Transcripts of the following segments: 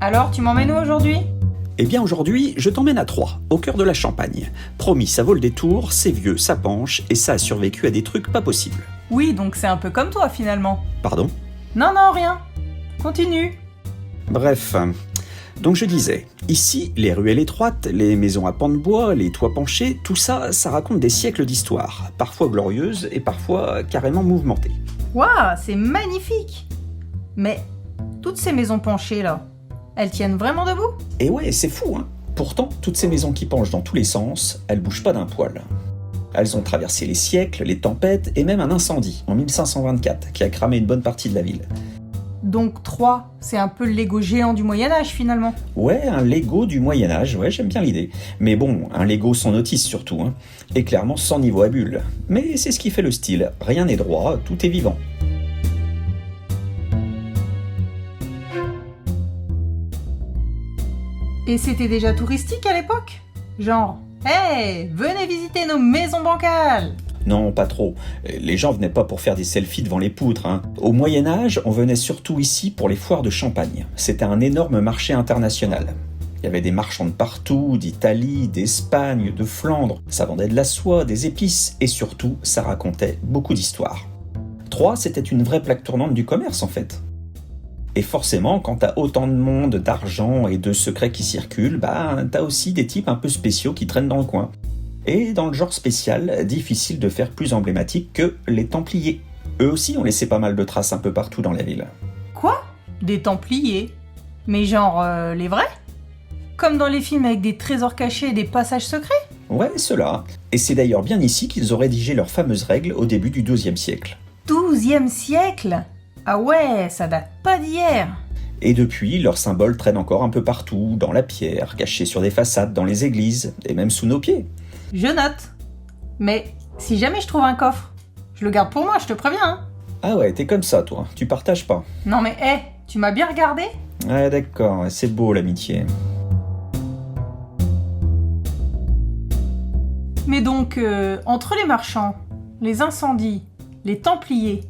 Alors, tu m'emmènes où aujourd'hui ? Eh bien aujourd'hui, je t'emmène à Troyes, au cœur de la Champagne. Promis, ça vaut le détour, c'est vieux, ça penche, et ça a survécu à des trucs pas possibles. Oui, donc c'est un peu comme toi finalement. Pardon ? Non, rien. Continue. Bref, donc je disais, ici, les ruelles étroites, les maisons à pans de bois, les toits penchés, tout ça, ça raconte des siècles d'histoire, parfois glorieuses et parfois carrément mouvementées. Waouh, c'est magnifique. Mais toutes ces maisons penchées là, elles tiennent vraiment debout ? Et ouais, c'est fou, hein. Pourtant, toutes ces maisons qui penchent dans tous les sens, elles bougent pas d'un poil. Elles ont traversé les siècles, les tempêtes et même un incendie en 1524 qui a cramé une bonne partie de la ville. Donc Troyes, c'est un peu le Lego géant du Moyen-Âge finalement. Ouais, un Lego du Moyen-Âge, ouais, j'aime bien l'idée. Mais bon, un Lego sans notice surtout, hein. Et clairement sans niveau à bulles. Mais c'est ce qui fait le style, rien n'est droit, tout est vivant. Et c'était déjà touristique à l'époque ? Genre, hey, venez visiter nos maisons bancales ! Non, pas trop. Les gens venaient pas pour faire des selfies devant les poutres, hein. Au Moyen-Âge, on venait surtout ici pour les foires de Champagne. C'était un énorme marché international. Il y avait des marchands de partout, d'Italie, d'Espagne, de Flandre. Ça vendait de la soie, des épices, et surtout, ça racontait beaucoup d'histoires. Troyes, c'était une vraie plaque tournante du commerce, en fait. Et forcément, quand t'as autant de monde, d'argent et de secrets qui circulent, t'as aussi des types un peu spéciaux qui traînent dans le coin. Et dans le genre spécial, difficile de faire plus emblématique que les Templiers. Eux aussi ont laissé pas mal de traces un peu partout dans la ville. Quoi ? Des Templiers ? Mais genre, les vrais ? Comme dans les films avec des trésors cachés et des passages secrets ? Ouais, ceux-là. Et c'est d'ailleurs bien ici qu'ils ont rédigé leurs fameuses règles au début du XIIe siècle. 12e siècle ? Ah ouais, ça date pas d'hier. Et depuis, leurs symboles traînent encore un peu partout, dans la pierre, cachés sur des façades, dans les églises, et même sous nos pieds. Je note. Mais si jamais je trouve un coffre, je le garde pour moi, je te préviens. Hein. Ah ouais, t'es comme ça, toi. Tu partages pas. Non mais tu m'as bien regardé ? Ah d'accord, c'est beau l'amitié. Mais donc, entre les marchands, les incendies, les Templiers,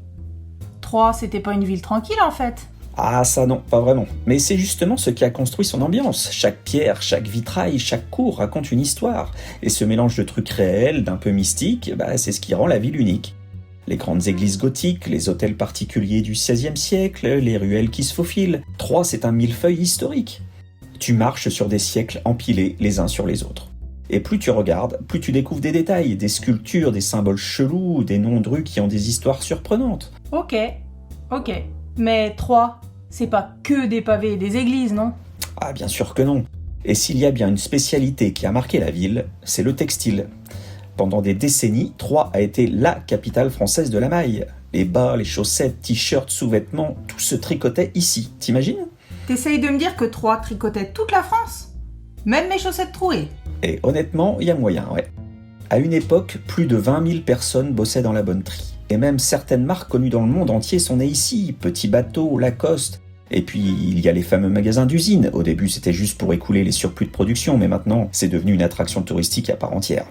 Troyes, c'était pas une ville tranquille en fait. Ah ça non, pas vraiment. Mais c'est justement ce qui a construit son ambiance. Chaque pierre, chaque vitrail, chaque cour raconte une histoire. Et ce mélange de trucs réels, d'un peu mystiques, c'est ce qui rend la ville unique. Les grandes églises gothiques, les hôtels particuliers du XVIe siècle, les ruelles qui se faufilent. Troyes, c'est un millefeuille historique. Tu marches sur des siècles empilés les uns sur les autres. Et plus tu regardes, plus tu découvres des détails, des sculptures, des symboles chelous, des noms de rues qui ont des histoires surprenantes. Ok. Mais Troyes, c'est pas que des pavés et des églises, non ? Ah bien sûr que non. Et s'il y a bien une spécialité qui a marqué la ville, c'est le textile. Pendant des décennies, Troyes a été la capitale française de la maille. Les bas, les chaussettes, t-shirts, sous-vêtements, tout se tricotait ici, t'imagines ? T'essayes de me dire que Troyes tricotait toute la France ? Même mes chaussettes trouées ? Et honnêtement, il y a moyen, ouais. À une époque, plus de 20 000 personnes bossaient dans la bonnetterie. Et même certaines marques connues dans le monde entier sont nées ici, Petit Bateau, Lacoste. Et puis, il y a les fameux magasins d'usine. Au début, c'était juste pour écouler les surplus de production, mais maintenant, c'est devenu une attraction touristique à part entière.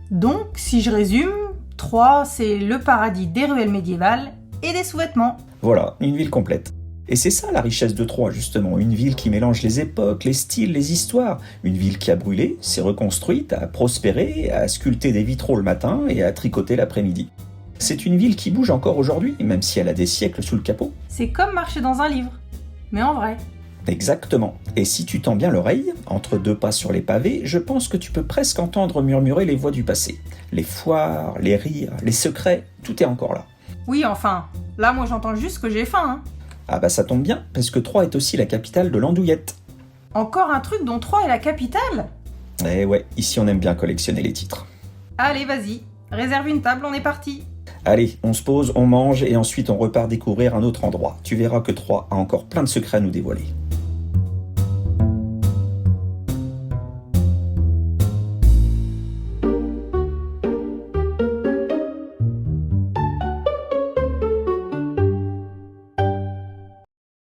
Donc, si je résume, Troyes, c'est le paradis des ruelles médiévales et des sous-vêtements. Voilà, une ville complète. Et c'est ça la richesse de Troyes, justement. Une ville qui mélange les époques, les styles, les histoires. Une ville qui a brûlé, s'est reconstruite, a prospéré, a sculpté des vitraux le matin et a tricoté l'après-midi. C'est une ville qui bouge encore aujourd'hui, même si elle a des siècles sous le capot. C'est comme marcher dans un livre, mais en vrai. Exactement. Et si tu tends bien l'oreille, entre deux pas sur les pavés, je pense que tu peux presque entendre murmurer les voix du passé. Les foires, les rires, les secrets, tout est encore là. Oui, enfin, là moi j'entends juste que j'ai faim, hein. Ah ça tombe bien, parce que Troyes est aussi la capitale de l'andouillette. Encore un truc dont Troyes est la capitale ? Eh ouais, ici on aime bien collectionner les titres. Allez, vas-y, réserve une table, on est parti. Allez, on se pose, on mange et ensuite on repart découvrir un autre endroit. Tu verras que Troyes a encore plein de secrets à nous dévoiler.